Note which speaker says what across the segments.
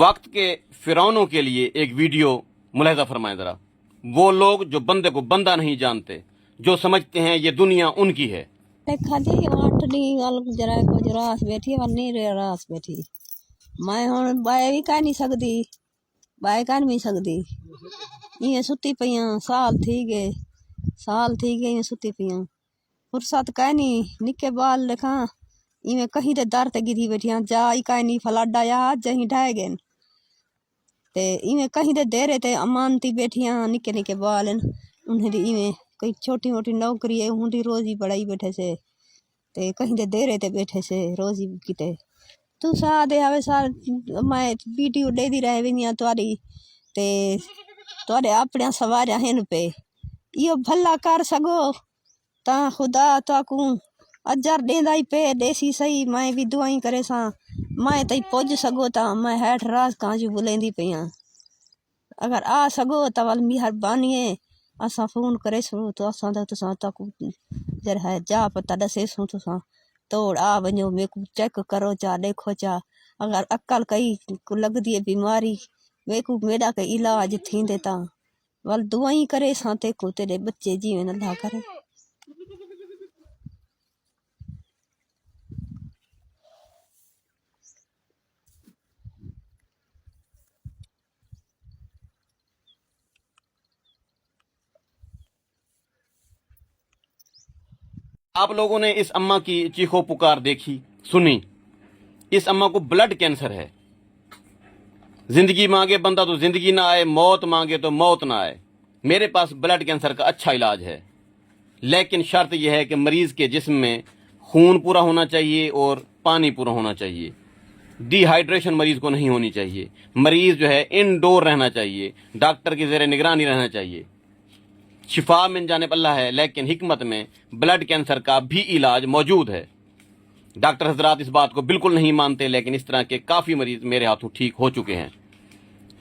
Speaker 1: वक्त के फिरौनों के लिए एक वीडियो मुलाहिजा फरमाएं जरा। वो लोग जो बंदे को बंदा नहीं जानते, जो समझते हैं ये दुनिया उनकी है।
Speaker 2: खाधी 8 दी गल जरा कुछ रास बैठी पर नहीं रे रास बैठी मैं हुण बाय भी कह नहीं सकती, बाय कर नहीं सकती। इवें सुती पियां साल थी गए इवें सुती पियां फुर्सत कह नहीं निके बाल लिखा इवें कहीं ते दर ते गिरी बैठियां जा ही कह नहीं फलाडा या जहीं ढह गए ते इवें कहीं ते देरे ते अमानती बैठियां निके निके बाल उन्हें इवें कोई छोटी मोटी नौकरी है हुंदी रोजी बढ़ाई बैठे से ते कहीं ते देरे ते बैठे से रोजी किते तू सा दे आवे सार मैं वीडियो दे दी रह विनिया तुआरी ते तुआरे अपने सवारिया हैं पे यो भला कर सगो ता खुदा ताकू अजर देंदा ही पे देसी सही मैं भी दुआई करे सा मैं तई पुज सगो ता मैं हेठ रास कांजू बुलेंदी पियां अगर आ सगो ता वल मेहरबानी है असा फोन करे सो तो असा दा तुसा ताकू जर है जा पता दसे सो तुसा तोड़ आ वञो मेरे को चेक करो चा देखो चा अगर अक्ल कई को लगदी है बीमारी वे को मेरा के इलाज थींदे ता वल दुआई करे सा ते को तेरे बच्चे जीवन अल्लाह करे।
Speaker 1: आप लोगों ने इस अम्मा की चीखो पुकार देखी, सुनी। इस अम्मा को ब्लड कैंसर है। जिंदगी मांगे बंदा तो जिंदगी ना आए, मौत मांगे तो मौत ना आए। मेरे पास ब्लड कैंसर का अच्छा इलाज है, लेकिन शर्त यह है कि मरीज के जिस्म में खून पूरा होना चाहिए और पानी पूरा होना चाहिए। डिहाइड्रेशन मरीज को नहीं होनी चाहिए। मरीज जो है इनडोर रहना चाहिए, डॉक्टर की ज़ेरे निगरानी रहना चाहिए। शिफा मिल जाने पर अल्लाह है, लेकिन हिकमत में ब्लड कैंसर का भी इलाज मौजूद है। डॉक्टर हजरात इस बात को बिल्कुल नहीं मानते, लेकिन इस तरह के काफ़ी मरीज मेरे हाथों ठीक हो चुके हैं।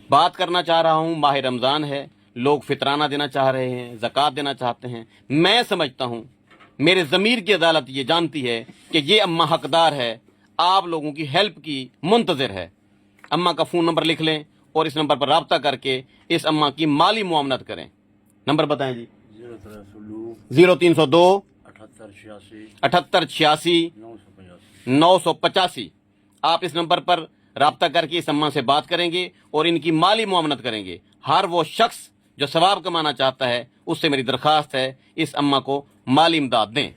Speaker 1: बात करना चाह रहा हूँ, माह रमज़ान है, लोग फितराना देना चाह रहे हैं, ज़कात देना चाहते हैं। मैं समझता हूँ, मेरे ज़मीर की अदालत ये जानती है कि ये अम्मा हकदार है, आप लोगों की हेल्प की मुंतज़िर है। अम्मा का फ़ोन नंबर लिख लें और इस नंबर पर रब्ता करके इस अम्मा की माली मुआवनत करें। नंबर बताएं जी। 0302 7886 985। आप इस नंबर पर राब्ता करके इस अम्मा से बात करेंगे और इनकी माली मुआवनत करेंगे। हर वो शख्स जो सवाब कमाना चाहता है, उससे मेरी दरख्वास्त है इस अम्मा को माली इमदाद दें।